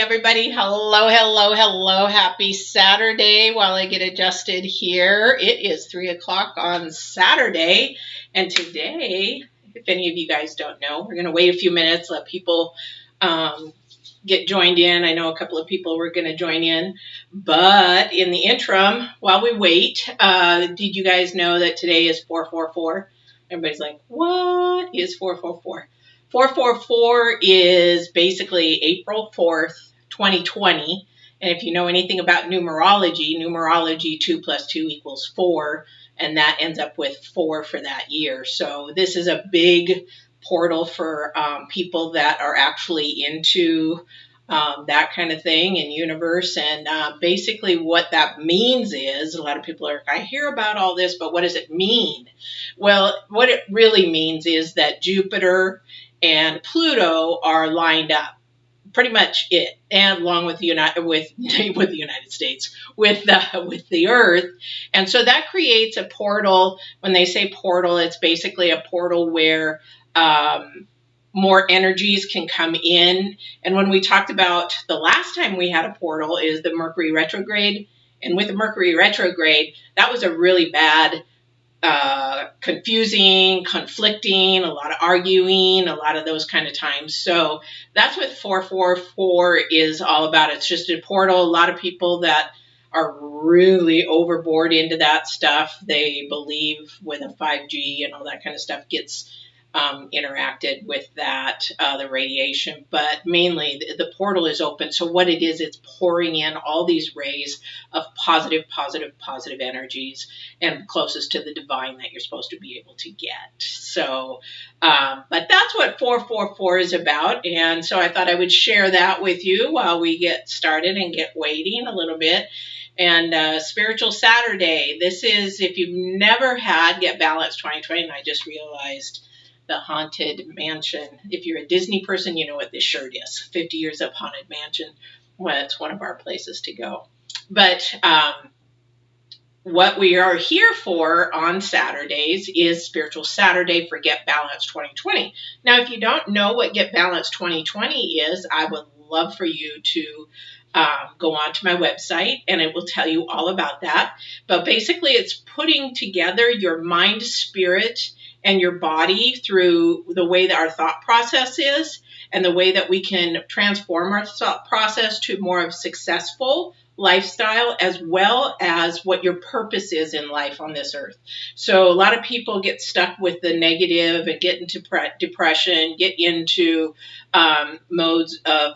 everybody. Hello, hello, hello. Happy Saturday while I get adjusted here. It is 3 o'clock on Saturday. And today, if any of you guys don't know, we're going to wait a few minutes, let people get joined in. I know a couple of people were going to join in. But in the interim, while we wait, did you guys know that today is 444? Everybody's like, what is 444? 444 is basically April 4th, 2020. And if you know anything about numerology 2 plus 2 equals 4, and that ends up with 4 for that year. So this is a big portal for people that are actually into that kind of thing in universe. And basically what that means is, a lot of people are, I hear about all this, but what does it mean? Well, what it really means is that Jupiter and Pluto are lined up. Pretty much it, and along with the United States, with the Earth, and so that creates a portal. When they say portal, it's basically a portal where more energies can come in. And when we talked about the last time we had a portal is the Mercury retrograde, and with the Mercury retrograde, that was a really bad. Confusing, conflicting, a lot of arguing, a lot of those kind of times. So that's what 444 is all about. It's just a portal. A lot of people that are really overboard into that stuff, they believe with a 5G and all that kind of stuff gets interacted with that, the radiation, but mainly the portal is open. So what it is, it's pouring in all these rays of positive energies and closest to the divine that you're supposed to be able to get. So, but that's what 444 is about. And so I thought I would share that with you while we get started and get waiting a little bit. And Spiritual Saturday, this is, if you've never had Get Balanced 2020, and I just realized the Haunted Mansion. If you're a Disney person, you know what this shirt is. 50 Years of Haunted Mansion. Well, it's one of our places to go. But what we are here for on Saturdays is Spiritual Saturday for Get Balanced 2020. Now, if you don't know what Get Balanced 2020 is, I would love for you to go on to my website and it will tell you all about that. But basically, it's putting together your mind, spirit, and your body through the way that our thought process is and the way that we can transform our thought process to more of a successful lifestyle, as well as what your purpose is in life on this earth. So a lot of people get stuck with the negative and get into depression, get into modes of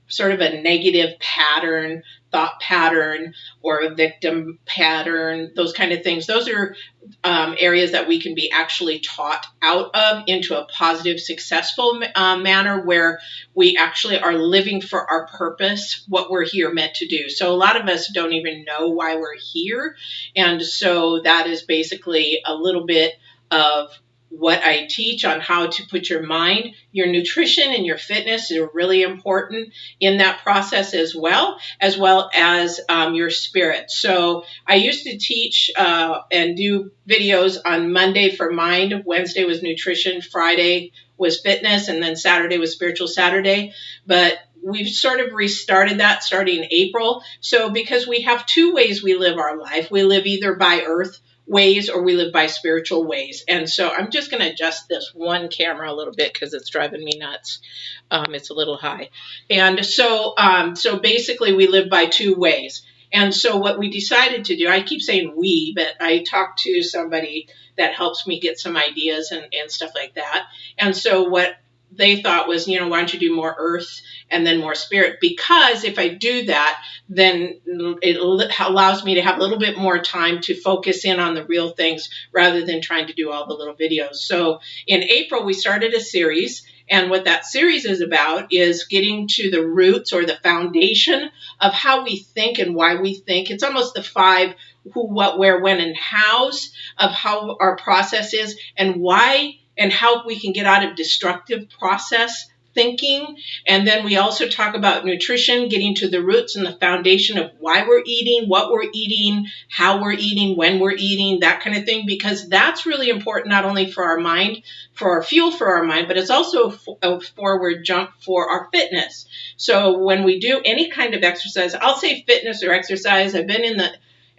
sort of a negative pattern, thought pattern, or a victim pattern, those kind of things. Those are areas that we can be actually taught out of into a positive, successful manner where we actually are living for our purpose, what we're here meant to do. So a lot of us don't even know why we're here. And so that is basically a little bit of what I teach on how to put your mind, your nutrition, and your fitness are really important in that process as well as your spirit. So I used to teach and do videos on Monday for mind, Wednesday was nutrition, Friday was fitness, and then Saturday was Spiritual Saturday. But we've sort of restarted that starting April. So because we have two ways we live our life, we live either by earth ways or we live by spiritual ways. And so I'm just going to adjust this one camera a little bit because it's driving me nuts. It's a little high. And so basically we live by two ways. And so what we decided to do, I keep saying we, but I talked to somebody that helps me get some ideas and stuff like that. And so what they thought was, why don't you do more earth and then more spirit? Because if I do that, then it allows me to have a little bit more time to focus in on the real things rather than trying to do all the little videos. So in April, we started a series. And what that series is about is getting to the roots or the foundation of how we think and why we think. It's almost the 5 who, what, where, when, and hows of how our process is and why and how we can get out of destructive process thinking. And then we also talk about nutrition, getting to the roots and the foundation of why we're eating, what we're eating, how we're eating, when we're eating, that kind of thing, because that's really important, not only for our mind, for our fuel for our mind, but it's also a forward jump for our fitness. So when we do any kind of exercise, I'll say fitness or exercise. I've been in the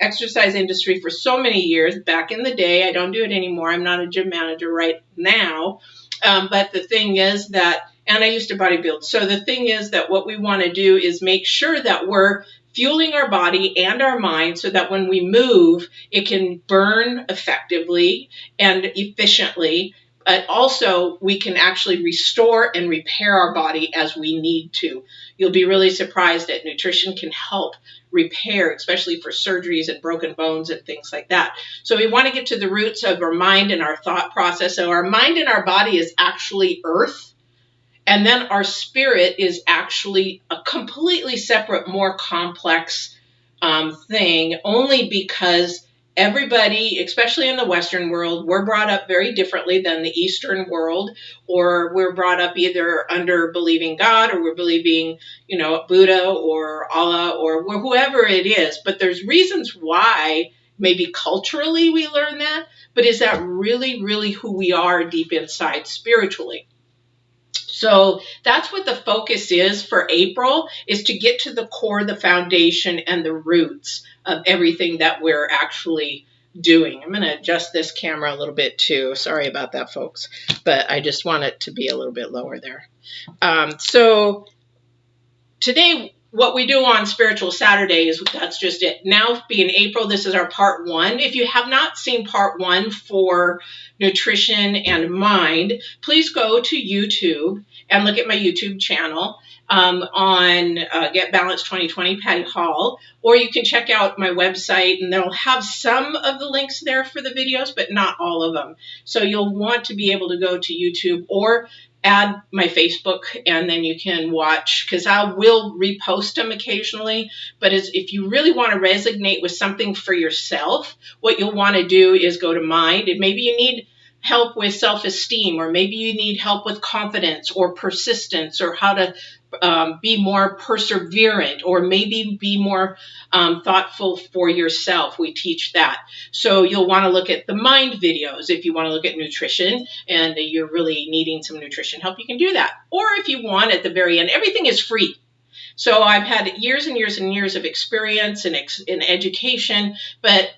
exercise industry for so many years. Back in the day, I don't do it anymore. I'm not a gym manager right now. But the thing is that, and I used to bodybuild. So the thing is that what we want to do is make sure that we're fueling our body and our mind so that when we move, it can burn effectively and efficiently. But also, we can actually restore and repair our body as we need to. You'll be really surprised that nutrition can help repair, especially for surgeries and broken bones and things like that. So we want to get to the roots of our mind and our thought process. So our mind and our body is actually earth. And then our spirit is actually a completely separate, more complex thing, only because everybody, especially in the Western world, we're brought up very differently than the Eastern world, or we're brought up either under believing God or we're believing, Buddha or Allah or whoever it is. But there's reasons why maybe culturally we learn that, but is that really, really who we are deep inside spiritually? So that's what the focus is for April, is to get to the core, the foundation, and the roots of everything that we're actually doing. I'm going to adjust this camera a little bit too. Sorry about that, folks, but I just want it to be a little bit lower there. So today, what we do on Spiritual Saturday is that's just it. Now, being April, this is our part 1. If you have not seen part 1 for nutrition and mind, please go to YouTube and look at my YouTube channel on Get Balanced 2020, Patty Hall, or you can check out my website, and they'll have some of the links there for the videos, but not all of them. So you'll want to be able to go to YouTube or add my Facebook, and then you can watch, because I will repost them occasionally. But if you really want to resonate with something for yourself, what you'll want to do is go to Mind, and maybe you need help with self-esteem, or maybe you need help with confidence or persistence, or how to be more perseverant, or maybe be more thoughtful for yourself. We teach that. So you'll want to look at the Mind videos. If you want to look at nutrition and you're really needing some nutrition help, you can do that. Or if you want, at the very end, everything is free. So I've had years and years and years of experience in education, but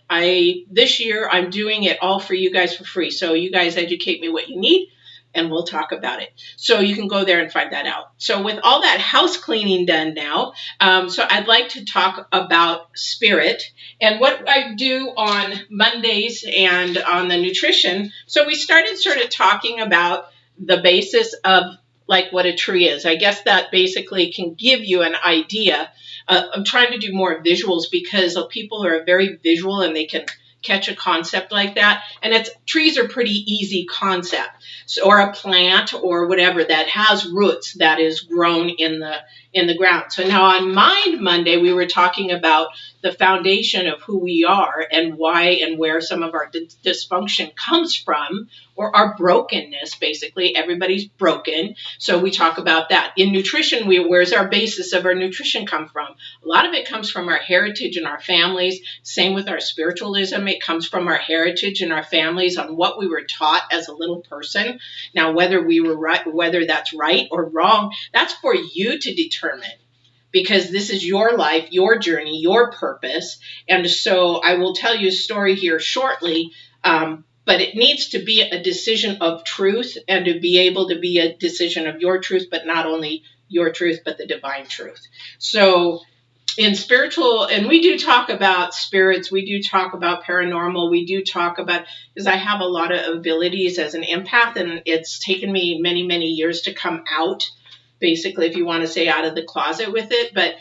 this year I'm doing it all for you guys for free. So you guys educate me what you need, and we'll talk about it. So you can go there and find that out. So with all that house cleaning done now, so I'd like to talk about spirit and what I do on Mondays and on the nutrition. So we started sort of talking about the basis of like what a tree is. I guess that basically can give you an idea. I'm trying to do more visuals because people are very visual and they can catch a concept like that. And trees are pretty easy concept. So, or a plant or whatever that has roots that is grown in the ground. So now on Mind Monday, we were talking about the foundation of who we are and why and where some of our dysfunction comes from, or our brokenness. Basically, everybody's broken. So we talk about that. In nutrition, where's our basis of our nutrition come from? A lot of it comes from our heritage and our families. Same with our spiritualism. It comes from our heritage and our families on what we were taught as a little person. Now, whether we were right, whether that's right or wrong, that's for you to determine, because this is your life, your journey, your purpose. And so I will tell you a story here shortly, but it needs to be a decision of truth, and to be able to be a decision of your truth, but not only your truth, but the divine truth. So in spiritual, and we do talk about spirits, we do talk about paranormal, we do talk about, because I have a lot of abilities as an empath, and it's taken me many, many years to come out, basically, if you want to say out of the closet with it. But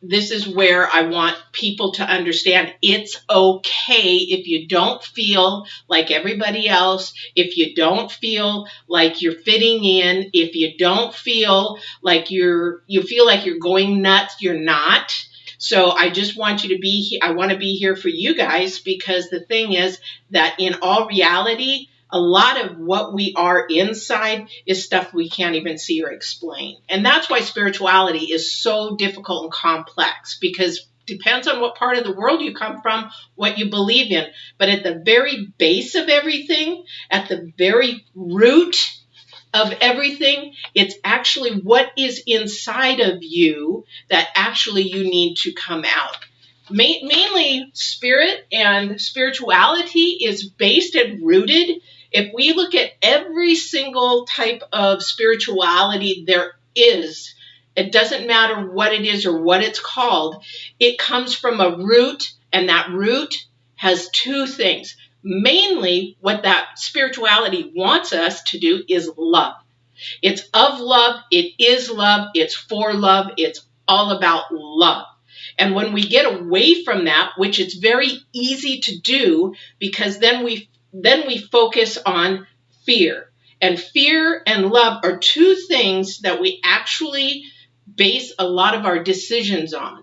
this is where I want people to understand it's okay if you don't feel like everybody else, if you don't feel like you're fitting in, if you don't feel like you feel like you're going nuts, you're not. So I just want you to be here. I want to be here for you guys, because the thing is that in all reality, a lot of what we are inside is stuff we can't even see or explain. And that's why spirituality is so difficult and complex, because depends on what part of the world you come from, what you believe in. But at the very base of everything, at the very root of everything, it's actually what is inside of you that actually you need to come out. Mainly spirit and spirituality is based and rooted. If we look at every single type of spirituality there is, it doesn't matter what it is or what it's called, it comes from a root, and that root has two things. Mainly, what that spirituality wants us to do is love. It's of love, it is love, it's for love, it's all about love. And when we get away from that, which it's very easy to do, because then we focus on fear. And fear and love are two things that we actually base a lot of our decisions on.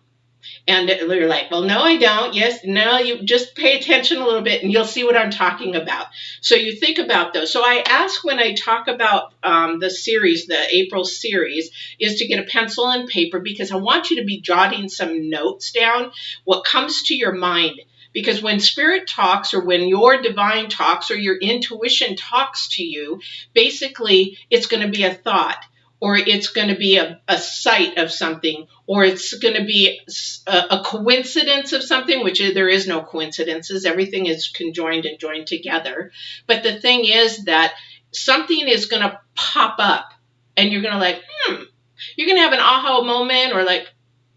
And you're like, well, no, I don't. Yes, no, you just pay attention a little bit and you'll see what I'm talking about. So you think about those. So I ask when I talk about the series, the April series, is to get a pencil and paper, because I want you to be jotting some notes down, what comes to your mind. Because when spirit talks, or when your divine talks, or your intuition talks to you, basically it's going to be a thought, or it's going to be a sight of something, or it's going to be a coincidence of something, which there is no coincidences. Everything is conjoined and joined together. But the thing is that something is going to pop up, and you're going to like, you're going to have an aha moment, or like,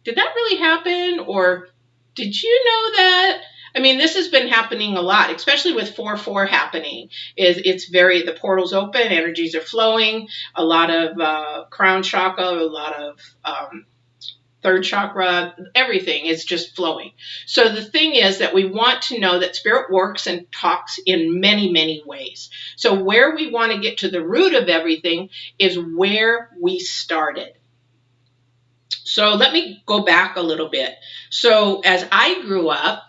did that really happen? Or did you know that? I mean, this has been happening a lot, especially with 4/4 happening. It's the portal's open, energies are flowing, a lot of crown chakra, a lot of third chakra, everything is just flowing. So the thing is that we want to know that spirit works and talks in many, many ways. So where we want to get to the root of everything is where we started. So let me go back a little bit. So as I grew up,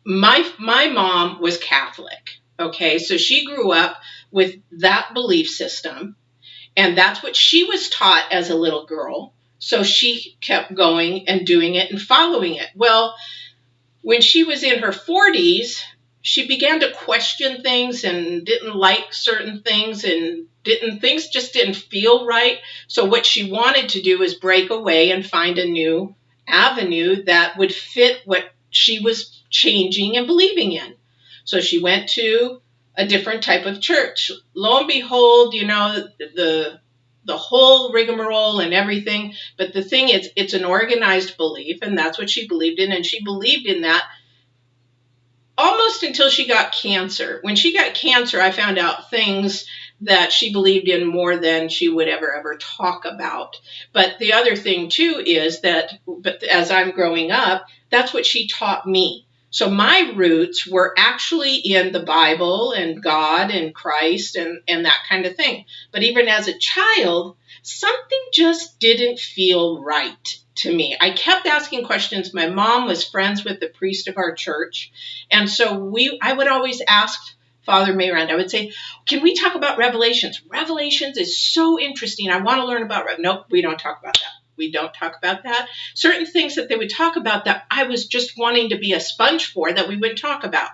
my mom was Catholic. Okay, so she grew up with that belief system, and that's what she was taught as a little girl. So she kept going and doing it and following it. Well, when she was in her 40s, she began to question things and didn't like certain things, and things just didn't feel right. So what she wanted to do is break away and find a new avenue that would fit what she was changing and believing in. So she went to a different type of church. Lo and behold, the whole rigmarole and everything. But the thing is, it's an organized belief, and that's what she believed in. And she believed in that almost until she got cancer. When she got cancer, I found out things that she believed in more than she would ever talk about. But the other thing too is that, but as I'm growing up, that's what she taught me. So my roots were actually in the Bible and God and Christ and that kind of thing. But even as a child, something just didn't feel right to me. I kept asking questions. My mom was friends with the priest of our church. And so I would always ask Father Mayrand, I would say, can we talk about Revelations? Revelations is so interesting. I want to learn about Nope, we don't talk about that. We don't talk about that. Certain things that they would talk about that I was just wanting to be a sponge for, that we wouldn't talk about.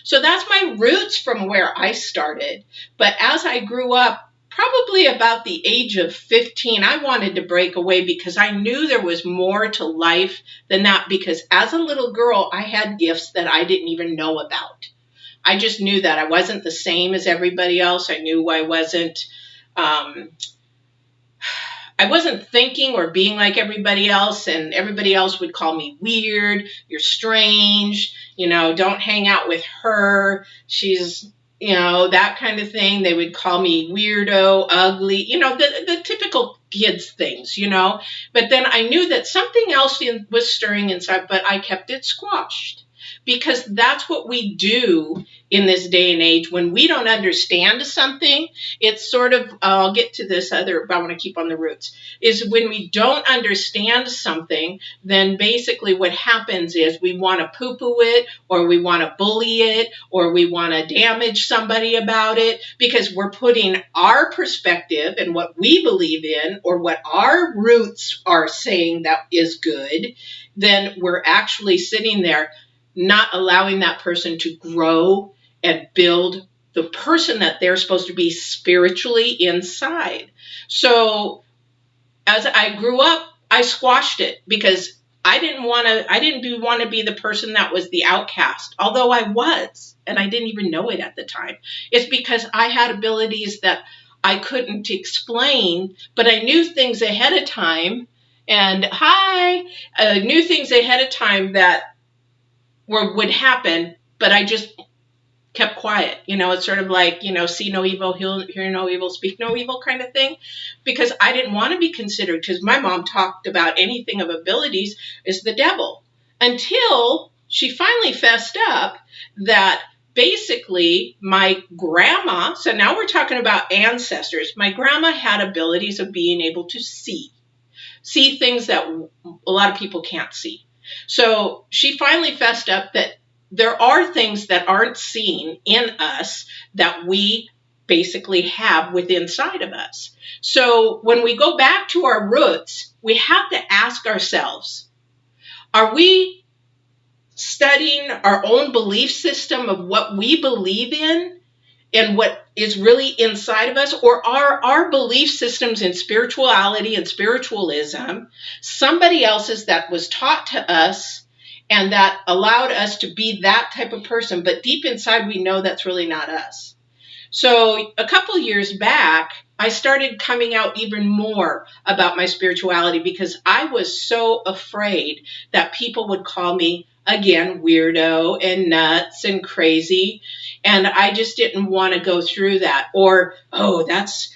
So that's my roots from where I started. But as I grew up, probably about the age of 15, I wanted to break away, because I knew there was more to life than that. Because as a little girl, I had gifts that I didn't even know about. I just knew that I wasn't the same as everybody else. I knew I wasn't thinking or being like everybody else, and everybody else would call me weird, you're strange, don't hang out with her, she's, that kind of thing. They would call me weirdo, ugly, the typical kids things, But then I knew that something else was stirring inside, but I kept it squashed. because that's what we do in this day and age. When we don't understand something, it's sort of, I'll get to this other, but I want to keep on the roots, is when we don't understand something, then basically what happens is we want to poo-poo it, or we want to bully it, or we want to damage somebody about it, because we're putting our perspective and what we believe in, or what our roots are saying that is good. Then we're actually sitting there not allowing that person to grow and build the person that they're supposed to be spiritually inside. So as I grew up, I squashed it because I didn't want to be the person that was the outcast, although I was, and I didn't even know it at the time. It's because I had abilities that I couldn't explain, but I knew things ahead of time, and knew things ahead of time that would happen, but I just kept quiet. It's sort of like, see no evil, hear no evil, speak no evil kind of thing, because I didn't want to be considered, because my mom talked about anything of abilities is the devil, until she finally fessed up that basically my grandma, so now we're talking about ancestors, my grandma had abilities of being able to see things that a lot of people can't see. So she finally fessed up that there are things that aren't seen in us that we basically have within inside of us. So when we go back to our roots, we have to ask ourselves, are we studying our own belief system of what we believe in and what is really inside of us, or are our belief systems in spirituality and spiritualism somebody else's that was taught to us and that allowed us to be that type of person, but deep inside we know that's really not us? So a couple years back, I started coming out even more about my spirituality, because I was so afraid that people would call me, again, weirdo and nuts and crazy. And I just didn't want to go through that. Or, oh, that's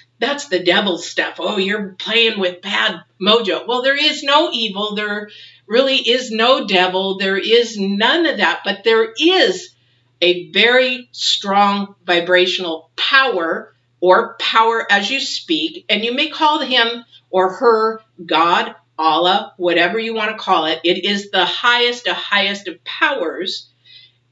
the devil's stuff. Oh, you're playing with bad mojo. Well, there is no evil. There really is no devil. There is none of that. But there is a very strong vibrational power, or power as you speak. And you may call him or her God, Allah, whatever you want to call it. It is the highest of powers.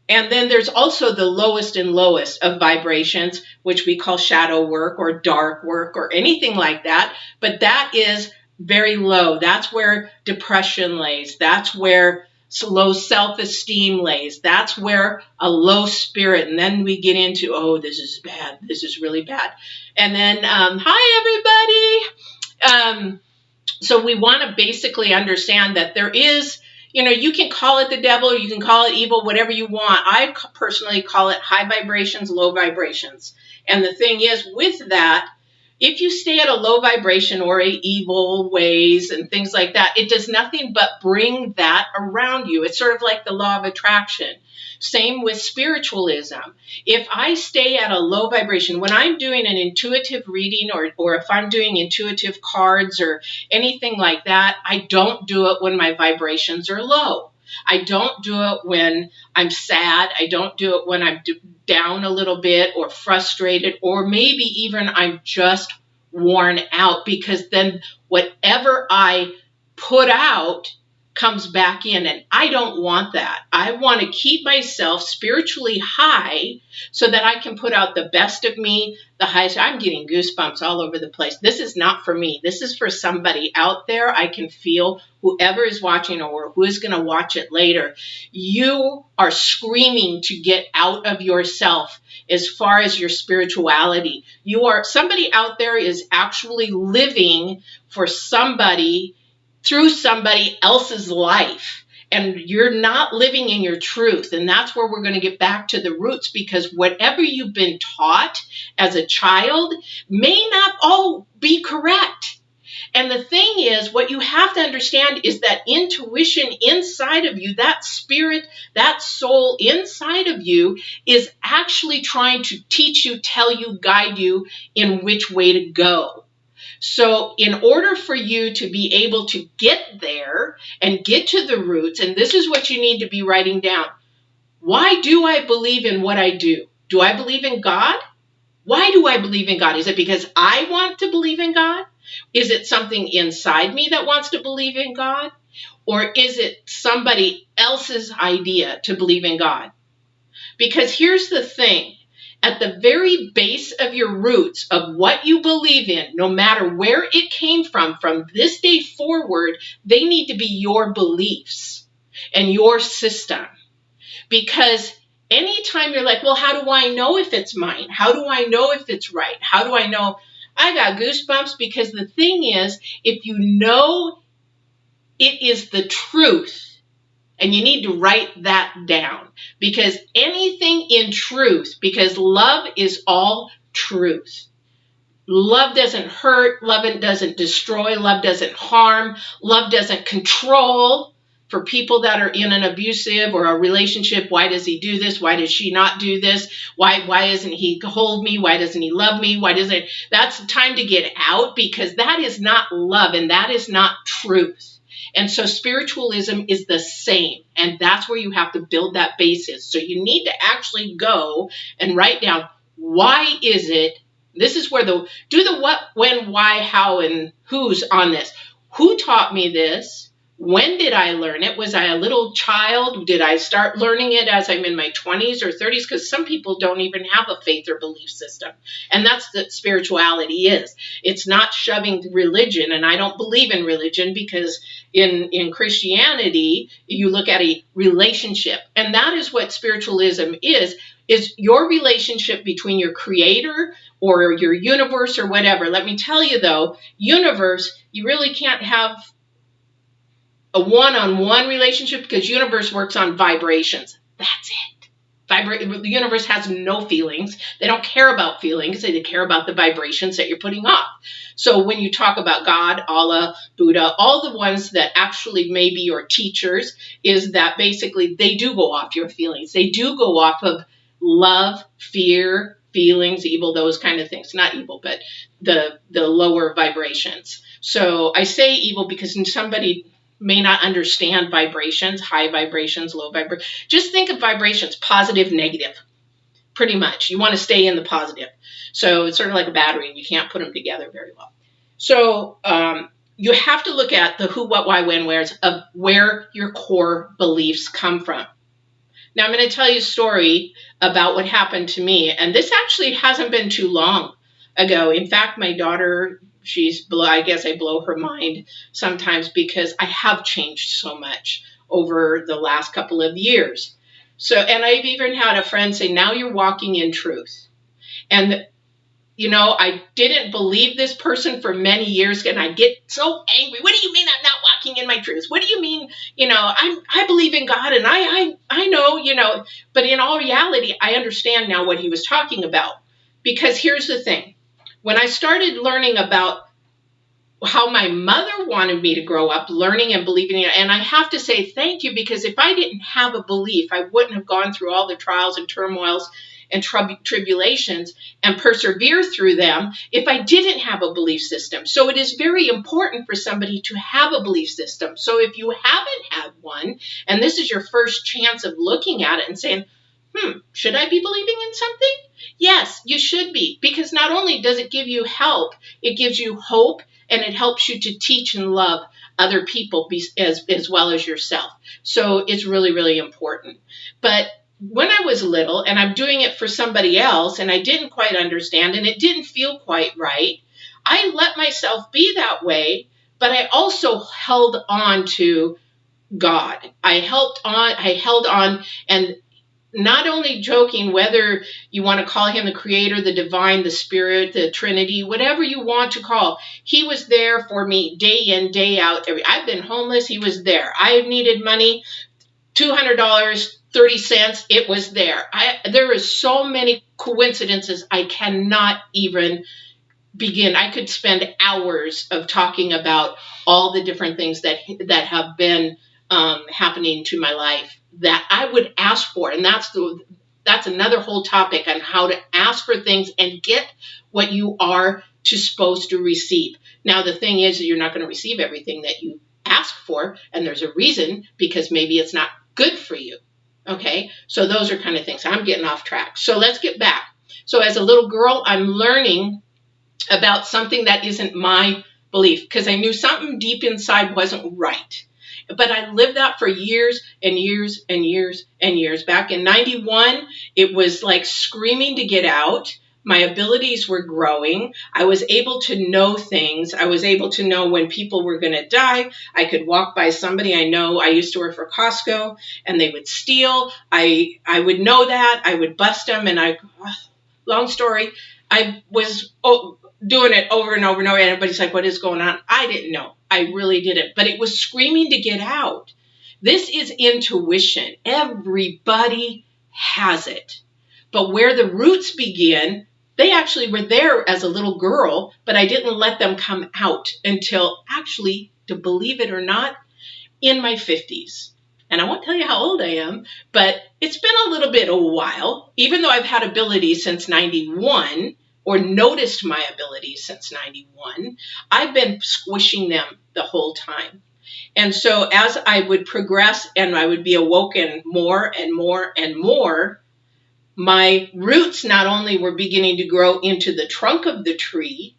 And then there's also the lowest and lowest of vibrations, which we call shadow work or dark work or anything like that. But that is very low. That's where depression lays. That's where low self-esteem lays. That's where a low spirit. And then we get into, oh, this is bad. This is really bad. And then, hi, everybody. So we want to basically understand that there is, you can call it the devil, or you can call it evil, whatever you want. I personally call it high vibrations, low vibrations. And the thing is with that, if you stay at a low vibration or a evil ways and things like that, it does nothing but bring that around you. It's sort of like the law of attraction. Same with spiritualism. If I stay at a low vibration, when I'm doing an intuitive reading, or if I'm doing intuitive cards or anything like that, I don't do it when my vibrations are low. I don't do it when I'm sad. I don't do it when I'm down a little bit or frustrated, or maybe even I'm just worn out, because then whatever I put out comes back in, and I don't want that. I want to keep myself spiritually high so that I can put out the best of me, the highest. I'm getting goosebumps all over the place. This is not for me. This is for somebody out there. I can feel whoever is watching or who is going to watch it later. You are screaming to get out of yourself as far as your spirituality. Somebody out there is actually living for somebody through somebody else's life, and you're not living in your truth. And that's where we're going to get back to the roots, because whatever you've been taught as a child may not all be correct. And the thing is, what you have to understand is that intuition inside of you, that spirit, that soul inside of you, is actually trying to teach you, tell you, guide you in which way to go. So in order for you to be able to get there and get to the roots, and this is what you need to be writing down, Why do I believe in what I do? Do I believe in God? Why do I believe in God? Is it because I want to believe in God? Is it something inside me that wants to believe in God? Or is it somebody else's idea to believe in God? Because here's the thing. At the very base of your roots of what you believe in, no matter where it came from this day forward, they need to be your beliefs and your system. Because anytime you're like, well, how do I know if it's mine? How do I know if it's right? How do I know? I got goosebumps because the thing is, if you know it is the truth, and you need to write that down, because anything in truth, because love is all truth. Love doesn't hurt, love doesn't destroy, love doesn't harm, love doesn't control. For people that are in an abusive or a relationship, why does he do this? Why does she not do this? Why doesn't he hold me? Why doesn't he love me? That's time to get out, because that is not love and that is not truth. And so spiritualism is the same. And that's where you have to build that basis. So you need to actually go and write down, why is it? This is where do the what, when, why, how, and who's on this. Who taught me this? When did I learn it? Was I a little child? Did I start learning it as I'm in my 20s or 30s? Because some people don't even have a faith or belief system. And that's what spirituality is. It's not shoving religion. And I don't believe in religion, because in Christianity, you look at a relationship. And that is what spiritualism is your relationship between your creator or your universe or whatever. Let me tell you though, universe, you really can't have a one-on-one relationship, because universe works on vibrations. That's it. The universe has no feelings. They don't care about feelings. They care about the vibrations that you're putting off. So when you talk about God, Allah, Buddha, all the ones that actually may be your teachers, is that basically they do go off your feelings. They do go off of love, fear, feelings, evil, those kind of things. Not evil, but the lower vibrations. So I say evil because somebody may not understand vibrations, high vibrations, low vibrations. Just think of vibrations, positive, negative, pretty much. You want to stay in the positive. So it's sort of like a battery, and you can't put them together very well. So you have to look at the who, what, why, when, where's of where your core beliefs come from. Now I'm going to tell you a story about what happened to me, and this actually hasn't been too long ago. In fact, my daughter, I guess I blow her mind sometimes, because I have changed so much over the last couple of years. So, and I've even had a friend say, now you're walking in truth. And, I didn't believe this person for many years, and I get so angry. What do you mean I'm not walking in my truth? What do you mean, I believe in God, and I know, but in all reality, I understand now what he was talking about. Because here's the thing. When I started learning about how my mother wanted me to grow up, learning and believing in it, and I have to say thank you, because if I didn't have a belief, I wouldn't have gone through all the trials and turmoils and tribulations and persevere through them if I didn't have a belief system. So it is very important for somebody to have a belief system. So if you haven't had one, and this is your first chance of looking at it and saying, should I be believing in something? Yes, you should be, because not only does it give you help, it gives you hope, and it helps you to teach and love other people as well as yourself. So it's really, really important. But when I was little, and I'm doing it for somebody else, and I didn't quite understand, and it didn't feel quite right, I let myself be that way, but I also held on to God. I held on, and not only joking, whether you want to call him the creator, the divine, the spirit, the Trinity, whatever you want to call, he was there for me day in, day out. I've been homeless, he was there. I needed money, $200, 30 cents, it was there. There is so many coincidences I cannot even begin. I could spend hours of talking about all the different things that have been happening to my life that I would ask for. And that's another whole topic on how to ask for things and get what you are supposed to receive. Now, the thing is, you're not going to receive everything that you ask for, and there's a reason, because maybe it's not good for you. Okay, so those are kind of things. I'm getting off track. So let's get back. So as a little girl, I'm learning about something that isn't my belief because I knew something deep inside wasn't right. But I lived that for years and years and years and years. Back in 91, it was like screaming to get out. My abilities were growing. I was able to know things. I was able to know when people were going to die. I could walk by somebody I know. I used to work for Costco and they would steal. I would know that. I would bust them long story. I was doing it over and over and over. And everybody's like, what is going on? I didn't know. I really didn't. But it was screaming to get out. This is intuition. Everybody has it. But where the roots begin, they actually were there as a little girl, but I didn't let them come out until actually, to believe it or not, in my 50s. And I won't tell you how old I am, but it's been a little bit a while, even though I've had abilities since 91 or noticed my abilities since 91, I've been squishing them the whole time. And so as I would progress and I would be awoken more and more and more, my roots not only were beginning to grow into the trunk of the tree,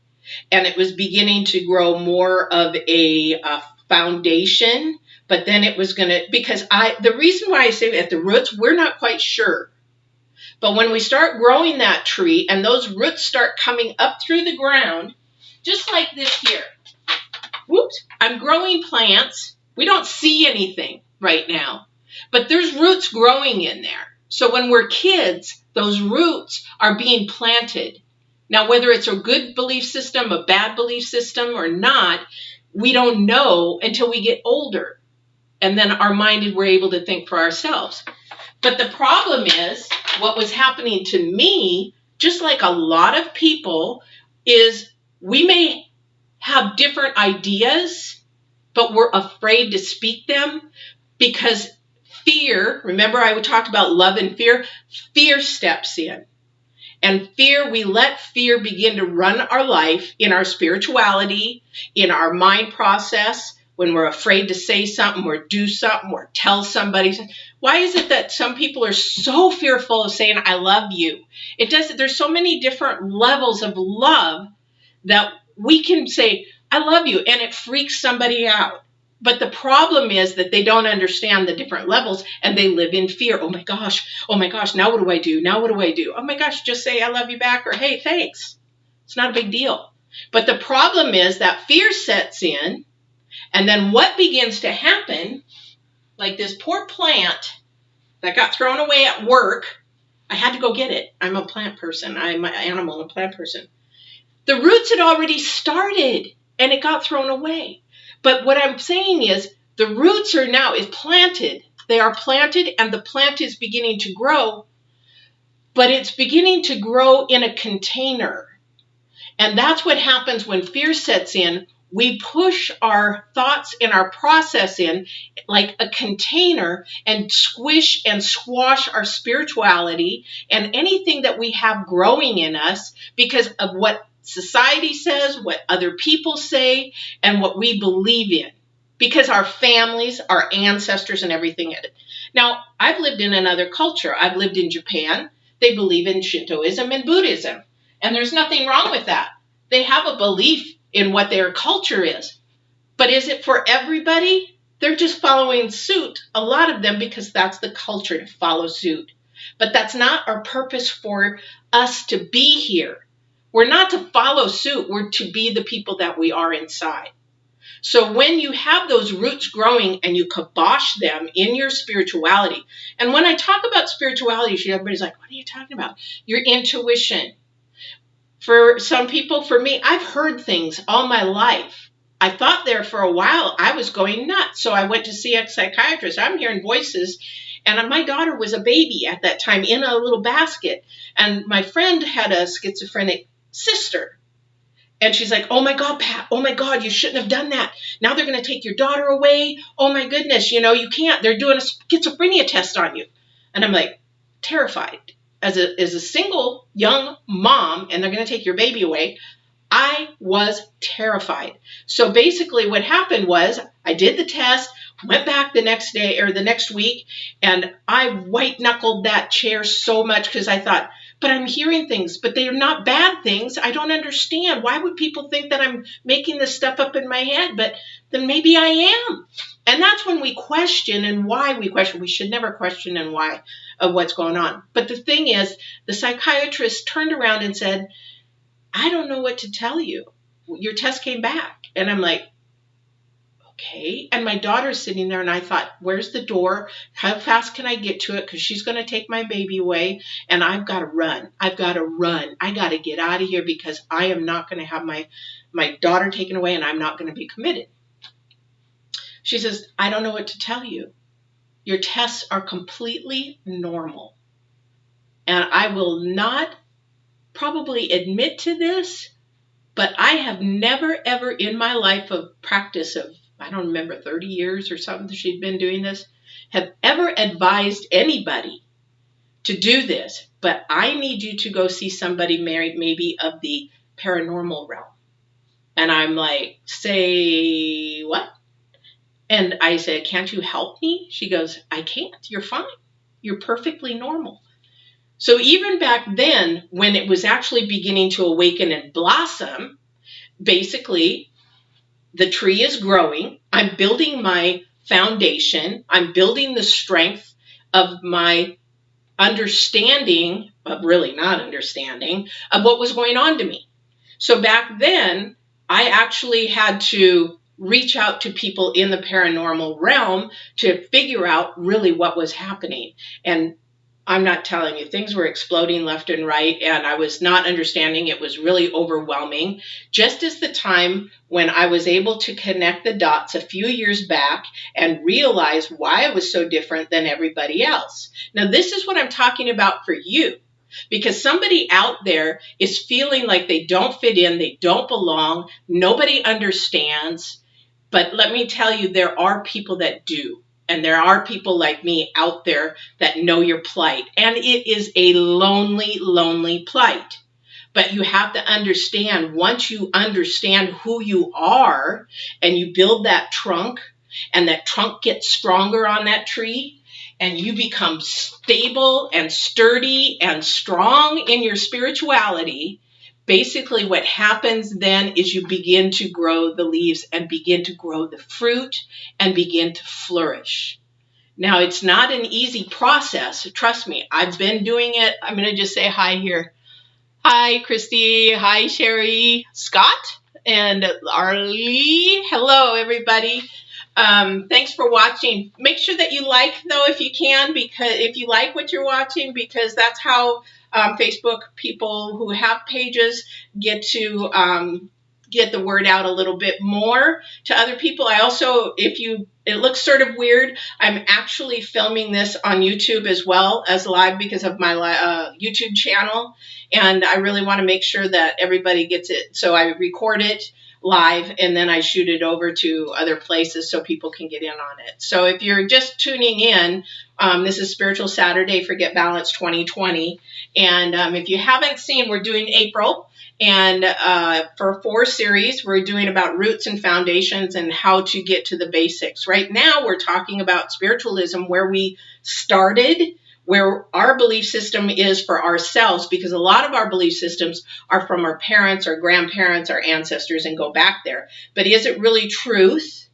and it was beginning to grow more of a foundation, but then it was going to, because the reason why I say at the roots, we're not quite sure. But when we start growing that tree and those roots start coming up through the ground, just like this here. Whoops, I'm growing plants. We don't see anything right now, but there's roots growing in there. So when we're kids, those roots are being planted. Now, whether it's a good belief system, a bad belief system or not, we don't know until we get older. And then our mind, we're able to think for ourselves. But the problem is what was happening to me, just like a lot of people, is we may have different ideas, but we're afraid to speak them because fear, remember I talked about love and fear steps in. And fear, we let fear begin to run our life in our spirituality, in our mind process, when we're afraid to say something or do something or tell somebody. Why is it that some people are so fearful of saying, I love you? There's so many different levels of love that we can say, I love you, and it freaks somebody out. But the problem is that they don't understand the different levels and they live in fear. Oh my gosh, now what do I do? Now what do I do? Oh my gosh, just say I love you back or hey, thanks. It's not a big deal. But the problem is that fear sets in, and then what begins to happen, like this poor plant that got thrown away at work, I had to go get it. I'm a plant person. I'm an animal and plant person. The roots had already started and it got thrown away. But what I'm saying is the roots are now planted. They are planted and the plant is beginning to grow, but it's beginning to grow in a container. And that's what happens when fear sets in. We push our thoughts and our process in like a container and squish and squash our spirituality and anything that we have growing in us because of what society says, what other people say, and what we believe in. Because our families, our ancestors, and everything in it. Now, I've lived in another culture. I've lived in Japan. They believe in Shintoism and Buddhism. And there's nothing wrong with that. They have a belief in what their culture is. But is it for everybody? They're just following suit, a lot of them, because that's the culture, to follow suit. But that's not our purpose for us to be here. We're not to follow suit. We're to be the people that we are inside. So when you have those roots growing and you kibosh them in your spirituality, and when I talk about spirituality, everybody's like, what are you talking about? Your intuition. For some people, for me, I've heard things all my life. I thought there for a while I was going nuts. So I went to see a psychiatrist. I'm hearing voices. And my daughter was a baby at that time in a little basket. And my friend had a schizophrenic sister. And she's like, oh my God, Pat, oh my God, you shouldn't have done that. Now they're going to take your daughter away. Oh my goodness, you can't. They're doing a schizophrenia test on you. And I'm like, terrified. As a single young mom, and they're going to take your baby away, I was terrified. So basically what happened was I did the test, went back the next day or the next week, and I white knuckled that chair so much because I thought, but I'm hearing things, but they're not bad things. I don't understand. Why would people think that I'm making this stuff up in my head? But then maybe I am. And that's when we question and why we question. We should never question and why of what's going on. But the thing is, the psychiatrist turned around and said, I don't know what to tell you. Your test came back. And I'm like, okay. And my daughter's sitting there and I thought, where's the door? How fast can I get to it? Because she's going to take my baby away and I've got to run. I've got to run. I got to get out of here because I am not going to have my daughter taken away and I'm not going to be committed. She says, I don't know what to tell you. Your tests are completely normal. And I will not probably admit to this, but I have never, ever in my life of practice of, I don't remember, 30 years or something that she'd been doing this, have ever advised anybody to do this. But I need you to go see somebody married, maybe of the paranormal realm. And I'm like, say what? And I said, can't you help me? She goes, I can't. You're fine. You're perfectly normal. So even back then, when it was actually beginning to awaken and blossom, basically the tree is growing. I'm building my foundation. I'm building the strength of my understanding, of really not understanding, of what was going on to me. So back then, I actually had to reach out to people in the paranormal realm to figure out really what was happening. And I'm not telling you, things were exploding left and right, and I was not understanding. It was really overwhelming. Just as the time when I was able to connect the dots a few years back and realize why I was so different than everybody else. Now, this is what I'm talking about for you, because somebody out there is feeling like they don't fit in, they don't belong, nobody understands. But let me tell you, there are people that do. And there are people like me out there that know your plight. And it is a lonely, lonely plight. But you have to understand, once you understand who you are and you build that trunk and that trunk gets stronger on that tree and you become stable and sturdy and strong in your spirituality, basically what happens then is you begin to grow the leaves and begin to grow the fruit and begin to flourish. Now, it's not an easy process. Trust me, I've been doing it. I'm going to just say hi here. Hi, Christy. Hi, Sherry. Scott and Arlie. Hello, everybody. Thanks for watching. Make sure that you like, though, if you can, because if you like what you're watching, because that's how Facebook people who have pages get to get the word out a little bit more to other people. I also, it looks sort of weird, I'm actually filming this on YouTube as well as live because of my YouTube channel. And I really want to make sure that everybody gets it. So I record it live and then I shoot it over to other places so people can get in on it. So if you're just tuning in, this is Spiritual Saturday for Get Balanced 2020. And if you haven't seen, we're doing April. And for 4 series, we're doing about roots and foundations and how to get to the basics. Right now, we're talking about spiritualism, where we started, where our belief system is for ourselves, because a lot of our belief systems are from our parents, our grandparents, our ancestors, and go back there. But is it really truth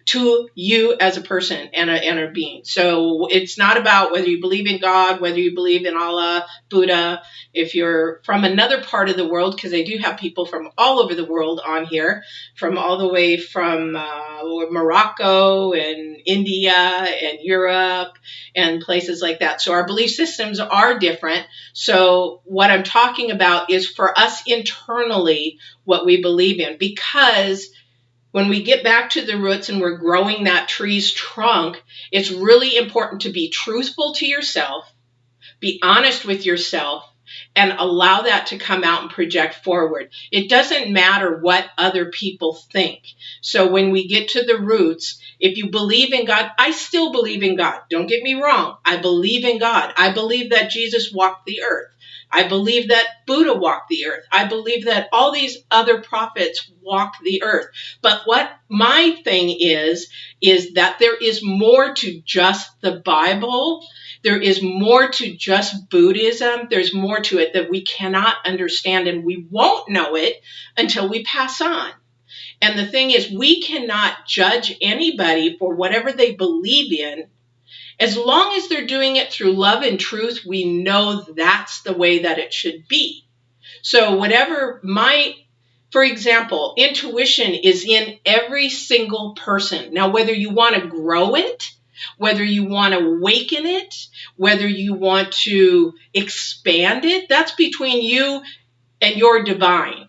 to you as a person and a being? So it's not about whether you believe in God, whether you believe in Allah, Buddha, if you're from another part of the world, because I do have people from all over the world on here, from all the way from Morocco and India and Europe and places like that. So our belief systems are different. So what I'm talking about is for us internally what we believe in, because when we get back to the roots and we're growing that tree's trunk, it's really important to be truthful to yourself, be honest with yourself, and allow that to come out and project forward. It doesn't matter what other people think. So when we get to the roots, if you believe in God, I still believe in God. Don't get me wrong. I believe in God. I believe that Jesus walked the earth. I believe that Buddha walked the earth. I believe that all these other prophets walked the earth. But what my thing is that there is more to just the Bible. There is more to just Buddhism. There's more to it that we cannot understand, and we won't know it until we pass on. And the thing is, we cannot judge anybody for whatever they believe in. As long as they're doing it through love and truth, we know that's the way that it should be. So whatever for example, intuition is in every single person. Now, whether you want to grow it, whether you want to awaken it, whether you want to expand it, that's between you and your divine.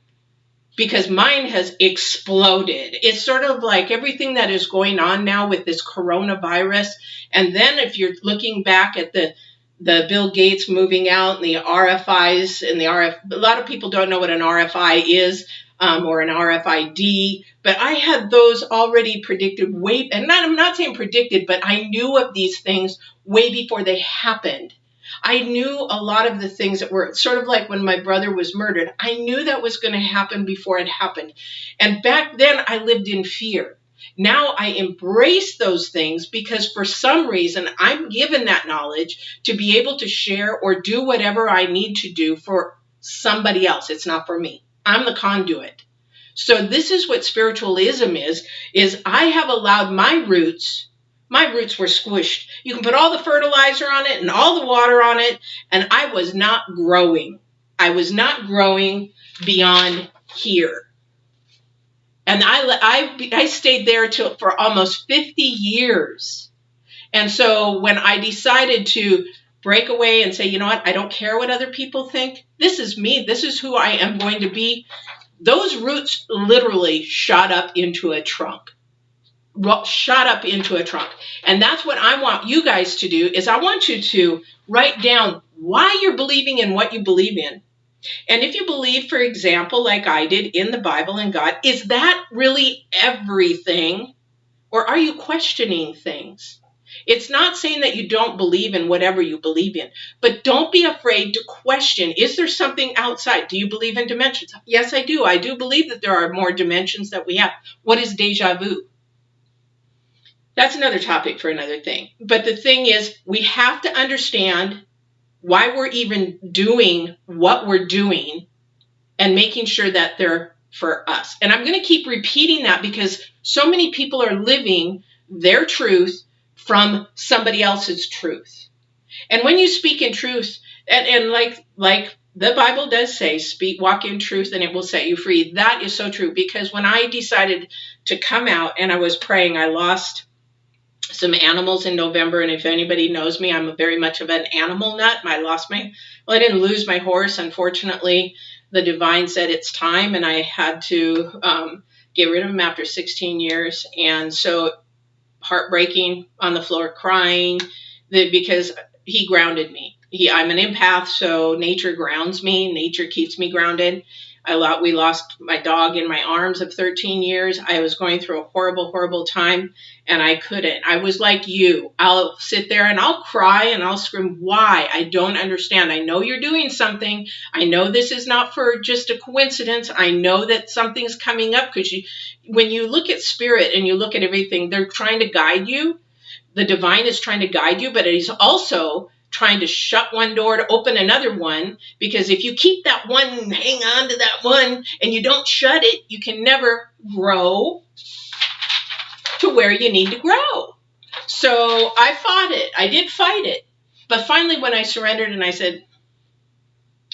Because mine has exploded. It's sort of like everything that is going on now with this coronavirus. And then if you're looking back at the Bill Gates moving out and the RFIs and a lot of people don't know what an RFI is or an RFID, but I had those already predicted I'm not saying predicted, but I knew of these things way before they happened. I knew a lot of the things that were sort of like when my brother was murdered. I knew that was going to happen before it happened. And back then I lived in fear. Now I embrace those things because for some reason I'm given that knowledge to be able to share or do whatever I need to do for somebody else. It's not for me. I'm the conduit. So this is what spiritualism is I have allowed my roots were squished. You can put all the fertilizer on it and all the water on it, and I was not growing. I was not growing beyond here. And I stayed there for almost 50 years. And so when I decided to break away and say, you know what, I don't care what other people think. This is me. This is who I am going to be. Those roots literally shot up into a trunk. And that's what I want you guys to do is I want you to write down why you're believing in what you believe in. And if you believe, for example, like I did in the Bible and God, is that really everything? Or are you questioning things? It's not saying that you don't believe in whatever you believe in, but don't be afraid to question. Is there something outside? Do you believe in dimensions? Yes, I do. I do believe that there are more dimensions that we have. What is deja vu? That's another topic for another thing. But the thing is, we have to understand why we're even doing what we're doing and making sure that they're for us. And I'm going to keep repeating that because so many people are living their truth from somebody else's truth. And when you speak in truth, and like the Bible does say, walk in truth and it will set you free. That is so true because when I decided to come out and I was praying, I lost some animals in November, and if anybody knows me, I'm very much of an animal nut. I didn't lose my horse. Unfortunately, the divine said it's time, and I had to get rid of him after 16 years. And so heartbreaking, on the floor crying, because he grounded me. I'm an empath, so nature grounds me. Nature keeps me grounded. We lost my dog in my arms of 13 years. I was going through a horrible, horrible time, and I couldn't. I was like you. I'll sit there and I'll cry and I'll scream, why? I don't understand. I know you're doing something. I know this is not for just a coincidence. I know that something's coming up because when you look at spirit and you look at everything, they're trying to guide you. The divine is trying to guide you, but it is also trying to shut one door to open another one, because if you keep that one and hang on to that one and you don't shut it, you can never grow to where you need to grow. So I fought it. I did fight it. But finally when I surrendered and I said,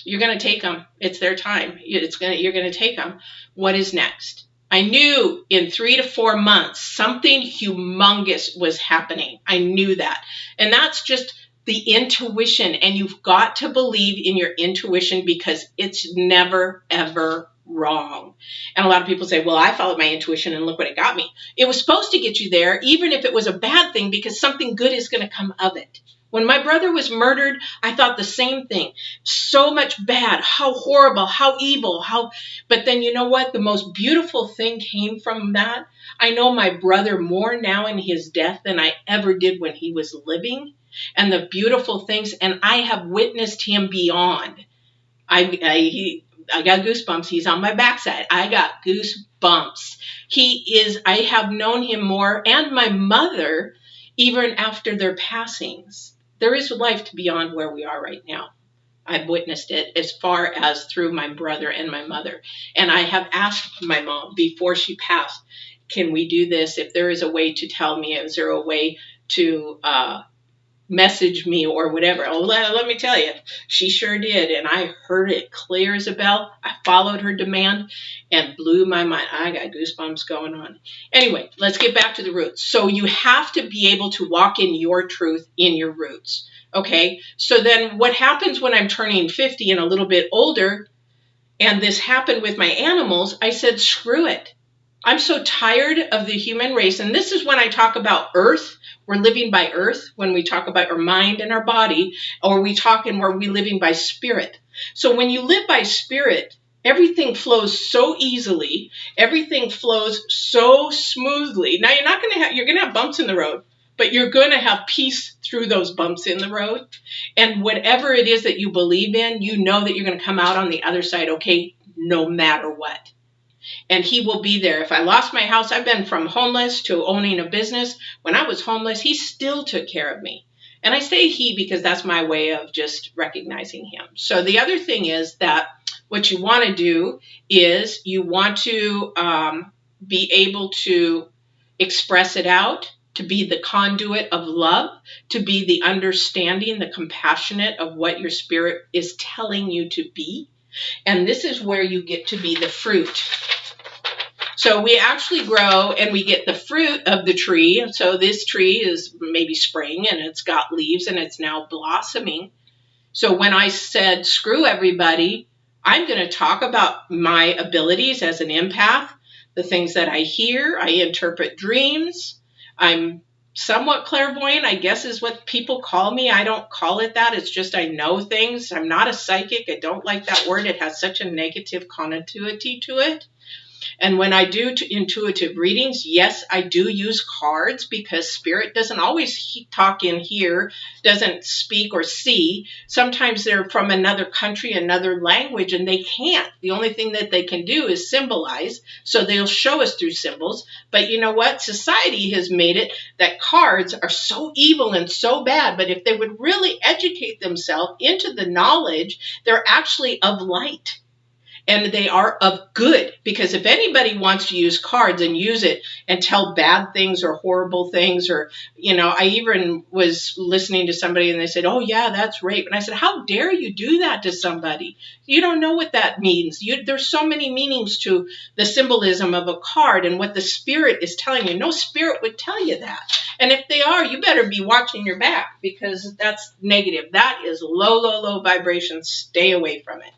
you're going to take them. It's their time. You're going to take them. What is next? I knew in 3 to 4 months something humongous was happening. I knew that. And that's just the intuition, and you've got to believe in your intuition because it's never, ever wrong. And a lot of people say, well, I followed my intuition and look what it got me. It was supposed to get you there, even if it was a bad thing, because something good is going to come of it. When my brother was murdered, I thought the same thing. So much bad, how horrible, how evil, but then you know what? The most beautiful thing came from that. I know my brother more now in his death than I ever did when he was living. And the beautiful things, and I have witnessed him beyond. I got goosebumps. He's on my backside. I got goosebumps. I have known him more, and my mother, even after their passings. There is life beyond where we are right now. I've witnessed it as far as through my brother and my mother. And I have asked my mom before she passed, can we do this? If there is a way to tell me, is there a way to message me or whatever? Oh, let me tell you, she sure did. And I heard it clear as a bell. I followed her demand and blew my mind. I got goosebumps going on. Anyway, let's get back to the roots. So you have to be able to walk in your truth in your roots. Okay, so then what happens when I'm turning 50 and a little bit older, and this happened with my animals, I said, screw it. I'm so tired of the human race. And this is when I talk about earth. We're living by earth when we talk about our mind and our body, or we're living by spirit. So when you live by spirit, everything flows so easily. Everything flows so smoothly. Now you're going to have bumps in the road, but you're going to have peace through those bumps in the road. And whatever it is that you believe in, you know that you're going to come out on the other side okay, no matter what. And he will be there. If I lost my house, I've been from homeless to owning a business. When I was homeless, he still took care of me. And I say he because that's my way of just recognizing him. So the other thing is that what you want to do is you want to be able to express it out, to be the conduit of love, to be the understanding, the compassionate of what your spirit is telling you to be. And this is where you get to be the fruit. So we actually grow and we get the fruit of the tree. So this tree is maybe spring and it's got leaves and it's now blossoming. So when I said, screw everybody, I'm going to talk about my abilities as an empath, the things that I hear. I interpret dreams. I'm somewhat clairvoyant, I guess is what people call me. I don't call it that. It's just I know things. I'm not a psychic. I don't like that word. It has such a negative connotation to it. And when I do intuitive readings, yes, I do use cards because spirit doesn't always talk in here, doesn't speak or see. Sometimes they're from another country, another language, and they can't. The only thing that they can do is symbolize. So they'll show us through symbols. But you know what? Society has made it that cards are so evil and so bad. But if they would really educate themselves into the knowledge, they're actually of light. And they are of good, because if anybody wants to use cards and use it and tell bad things or horrible things, or, I even was listening to somebody and they said, oh yeah, that's rape. And I said, how dare you do that to somebody? You don't know what that means. There's so many meanings to the symbolism of a card and what the spirit is telling you. No spirit would tell you that. And if they are, you better be watching your back, because that's negative. That is low, low, low vibration. Stay away from it.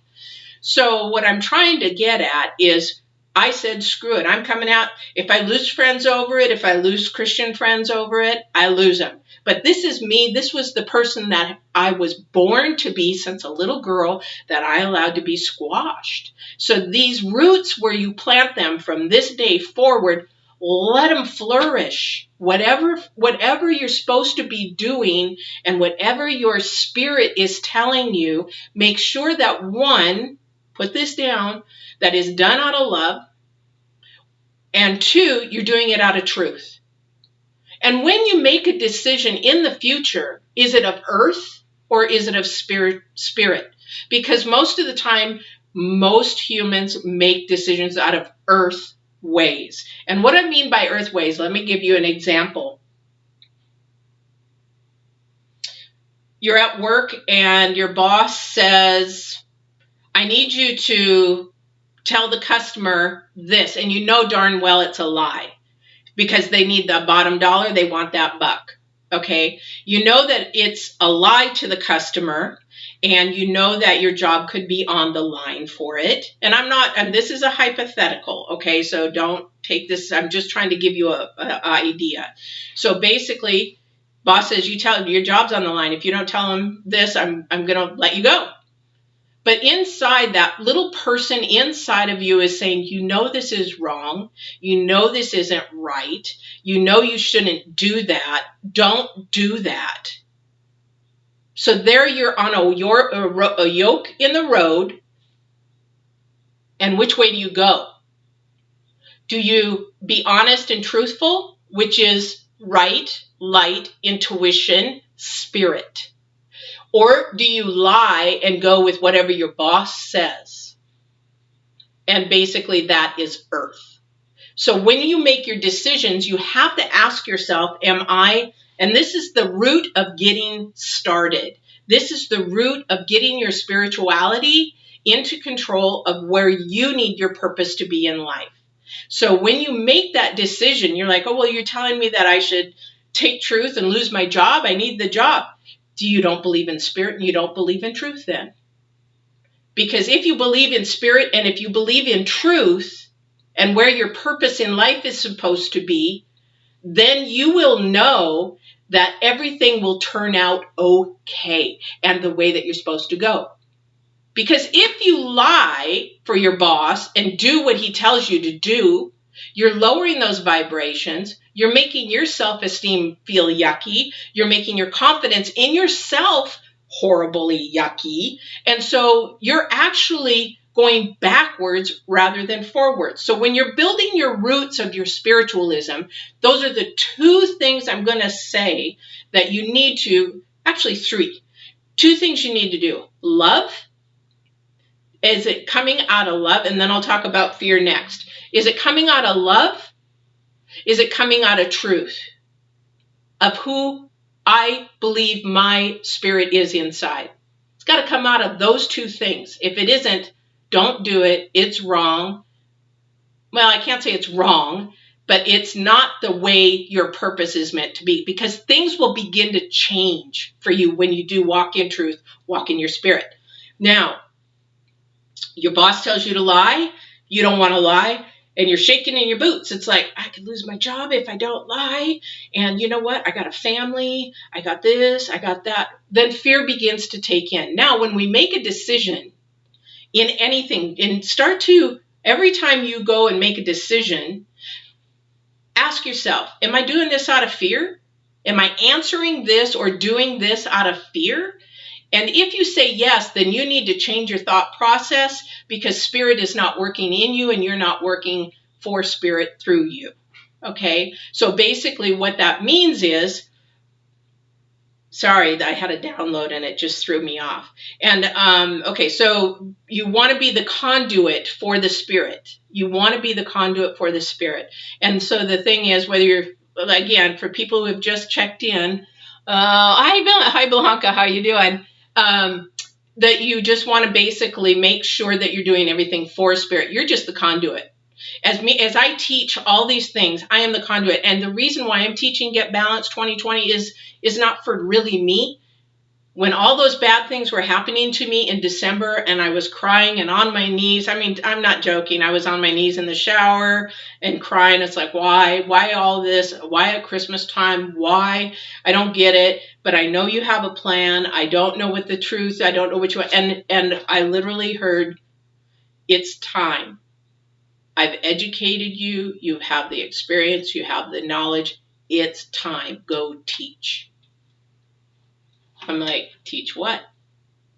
So what I'm trying to get at is, I said, screw it. I'm coming out. If I lose friends over it, if I lose Christian friends over it, I lose them. But this is me. This was the person that I was born to be since a little girl, that I allowed to be squashed. So these roots, where you plant them from this day forward, let them flourish. Whatever you're supposed to be doing and whatever your spirit is telling you, make sure that one, put this down, that is done out of love. And two, you're doing it out of truth. And when you make a decision in the future, is it of earth or is it of spirit? Because most of the time, most humans make decisions out of earth ways. And what I mean by earth ways, let me give you an example. You're at work and your boss says, I need you to tell the customer this, and you know darn well it's a lie, because they need the bottom dollar, they want that buck, okay? You know that it's a lie to the customer, and you know that your job could be on the line for it. And this is a hypothetical, okay? So don't take this, I'm just trying to give you an idea. So basically, boss says, your job's on the line. If you don't tell him this, I'm going to let you go. But inside, that little person inside of you is saying, you know this is wrong. You know this isn't right. You know you shouldn't do that. Don't do that. So there you're on a yoke in the road, And which way do you go? Do you be honest and truthful, which is right, light, intuition, spirit? Or do you lie and go with whatever your boss says? And basically that is earth. So when you make your decisions, you have to ask yourself, and this is the root of getting started. This is the root of getting your spirituality into control of where you need your purpose to be in life. So when you make that decision, you're like, oh, well, you're telling me that I should take truth and lose my job. I need the job. You don't believe in spirit and you don't believe in truth then. Because if you believe in spirit and if you believe in truth and where your purpose in life is supposed to be, then you will know that everything will turn out okay and the way that you're supposed to go. Because if you lie for your boss and do what he tells you to do, you're lowering those vibrations. You're making your self-esteem feel yucky. You're making your confidence in yourself horribly yucky. And so you're actually going backwards rather than forwards. So when you're building your roots of your spiritualism, those are the two things I'm going to say that you need to, actually three. Two things you need to do. Love. Is it coming out of love? And then I'll talk about fear next. Is it coming out of love? Is it coming out of truth? Of who I believe my spirit is inside. It's got to come out of those two things. If it isn't, don't do it. It's wrong. Well, I can't say it's wrong, but it's not the way your purpose is meant to be, because things will begin to change for you when you do walk in truth, walk in your spirit. Now, your boss tells you to lie, you don't want to lie, and you're shaking in your boots. It's like, I could lose my job if I don't lie. And you know what? I got a family. I got this. I got that. Then fear begins to take in. Now, when we make a decision in anything, and start to, every time you go and make a decision, ask yourself, am I doing this out of fear? Am I answering this or doing this out of fear? And if you say yes, then you need to change your thought process, because spirit is not working in you and you're not working for spirit through you. Okay? So basically what that means is, sorry, I had a download and it just threw me off. And okay, so you want to be the conduit for the spirit. You want to be the conduit for the spirit. And so the thing is, whether you're, again, for people who have just checked in, hi Blanca, how you doing? That you just want to basically make sure that you're doing everything for spirit. You're just the conduit. As I teach all these things, I am the conduit. And the reason why I'm teaching Get Balanced 2020 is not for really me. When all those bad things were happening to me in December and I was crying and on my knees, I mean, I'm not joking. I was on my knees in the shower and crying. It's like, why? Why all this? Why at Christmas time? Why? I don't get it. But I know you have a plan. I don't know what the truth. I don't know which one. And I literally heard, it's time. I've educated you. You have the experience. You have the knowledge. It's time. Go teach. I'm like, teach what?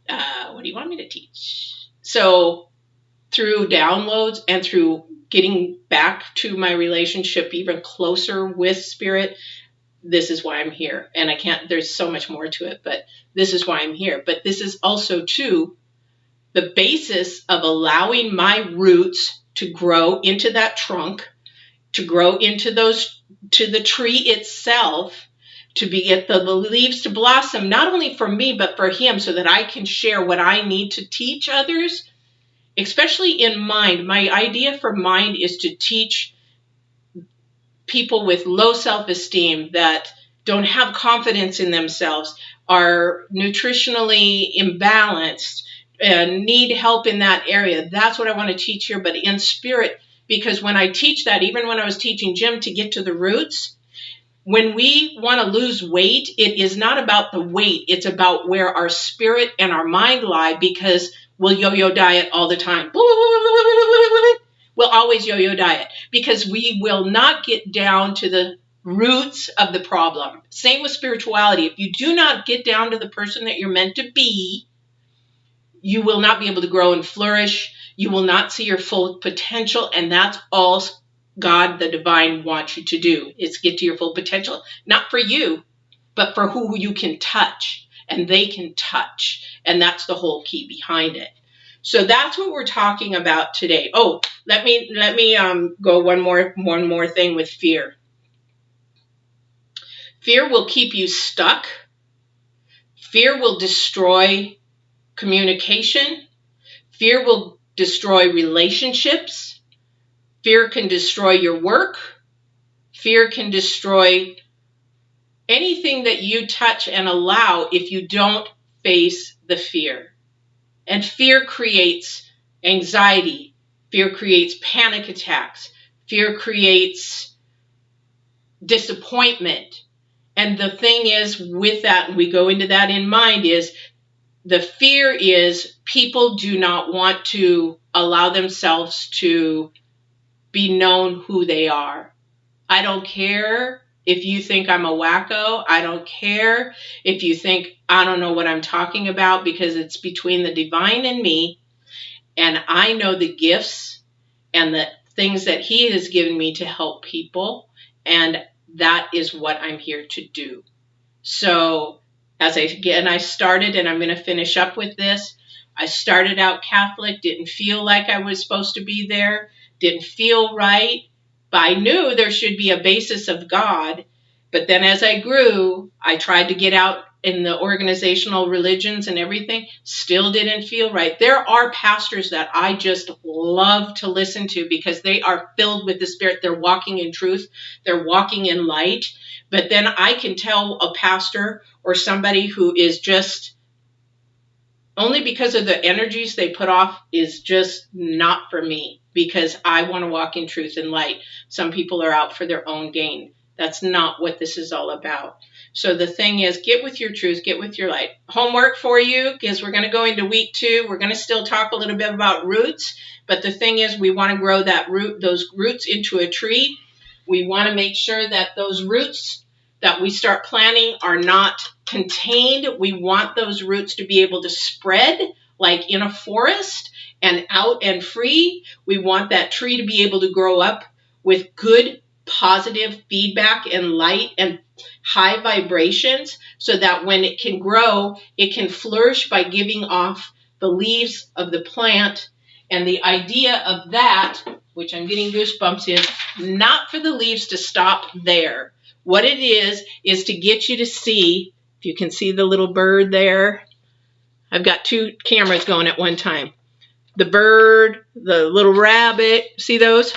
What do you want me to teach? So through downloads and through getting back to my relationship even closer with spirit, this is why I'm here. And I can't, there's so much more to it, but this is why I'm here. But this is also too the basis of allowing my roots to grow into that trunk, to grow into those, to the tree itself, to get the leaves to blossom, not only for me, but for him, so that I can share what I need to teach others, especially in mind. My idea for mind is to teach people with low self-esteem that don't have confidence in themselves, are nutritionally imbalanced, and need help in that area. That's what I want to teach here, but in spirit, because when I teach that, even when I was teaching Jim to get to the roots, when we want to lose weight, it is not about the weight. It's about where our spirit and our mind lie, because we'll yo-yo diet all the time. We'll always yo-yo diet because we will not get down to the roots of the problem. Same with spirituality. If you do not get down to the person that you're meant to be, you will not be able to grow and flourish. You will not see your full potential, and that's all God, the divine, wants you to do. Is get to your full potential, not for you, but for who you can touch and they can touch. And that's the whole key behind it. So that's what we're talking about today. Oh, let me go one more thing with fear. Fear will keep you stuck. Fear will destroy communication. Fear will destroy relationships. Fear can destroy your work. Fear can destroy anything that you touch and allow if you don't face the fear. And fear creates anxiety. Fear creates panic attacks. Fear creates disappointment. And the thing is with that, and we go into that in mind, is the fear is people do not want to allow themselves to be known who they are. I don't care if you think I'm a wacko. I don't care if you think I don't know what I'm talking about, because it's between the divine and me. And I know the gifts and the things that he has given me to help people. And that is what I'm here to do. So I started, and I'm going to finish up with this. I started out Catholic, didn't feel like I was supposed to be there, didn't feel right. But I knew there should be a basis of God. But then as I grew, I tried to get out in the organizational religions and everything, still didn't feel right. There are pastors that I just love to listen to because they are filled with the Spirit. They're walking in truth. They're walking in light. But then I can tell a pastor or somebody who is just, only because of the energies they put off, is just not for me, because I want to walk in truth and light. Some people are out for their own gain. That's not what this is all about. So the thing is, get with your truth, get with your light. Homework for you, because we're going to go into week 2. We're going to still talk a little bit about roots, but the thing is, we want to grow those roots into a tree. We want to make sure that those roots that we start planting are not contained. We want those roots to be able to spread like in a forest and out and free. We want that tree to be able to grow up with good, positive feedback and light and high vibrations, so that when it can grow, it can flourish by giving off the leaves of the plant. And the idea of that, which I'm getting goosebumps, is not for the leaves to stop there. What it is to get you to see, if you can see the little bird there. I've got 2 cameras going at one time. The bird, the little rabbit, see those?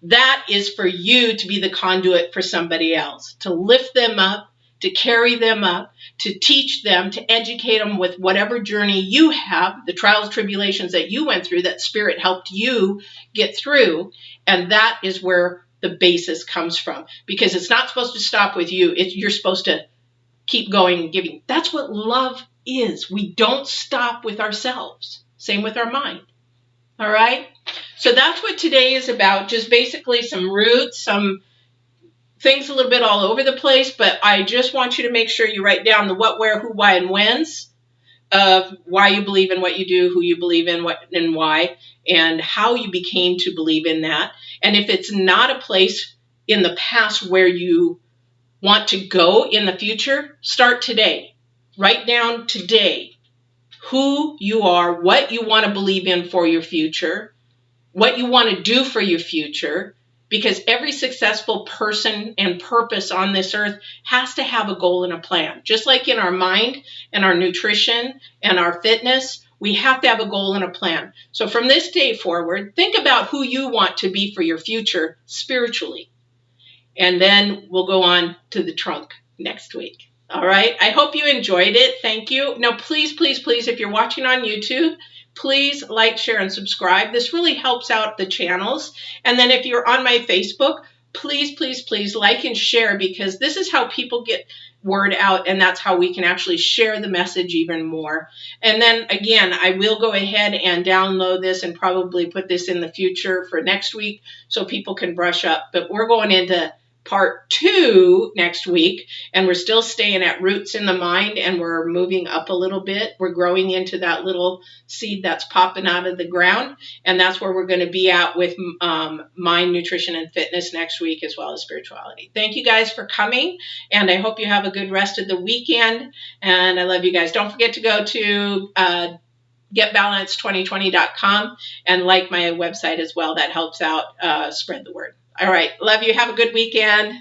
That is for you to be the conduit for somebody else, to lift them up, to carry them up, to teach them, to educate them with whatever journey you have, the trials, tribulations that you went through, that Spirit helped you get through. And that is where the basis comes from, because it's not supposed to stop with you. You're supposed to keep going and giving. That's what love is. We don't stop with ourselves. Same with our mind. All right? So that's what today is about. Just basically some roots, some things a little bit all over the place, but I just want you to make sure you write down the what, where, who, why, and whens of why you believe in what you do, who you believe in, what and why, and how you became to believe in that. And if it's not a place in the past where you want to go in the future, start today. Write down today who you are, what you want to believe in for your future, what you want to do for your future, because every successful person and purpose on this earth has to have a goal and a plan. Just like in our mind and our nutrition and our fitness, we have to have a goal and a plan. So from this day forward, think about who you want to be for your future spiritually. And then we'll go on to the trunk next week. All right. I hope you enjoyed it. Thank you. Now, please, please, please, if you're watching on YouTube, please like, share, and subscribe. This really helps out the channels. And then if you're on my Facebook, please, please, please like and share, because this is how people get word out, and that's how we can actually share the message even more. And then again, I will go ahead and download this and probably put this in the future for next week so people can brush up. But we're going into part 2 next week, and we're still staying at roots in the mind, and we're moving up a little bit. We're growing into that little seed that's popping out of the ground, and that's where we're going to be at with mind, nutrition, and fitness next week, as well as spirituality. Thank you guys for coming, and I hope you have a good rest of the weekend, and I love you guys. Don't forget to go to getbalance2020.com and like my website as well. That helps out spread the word. All right. Love you. Have a good weekend.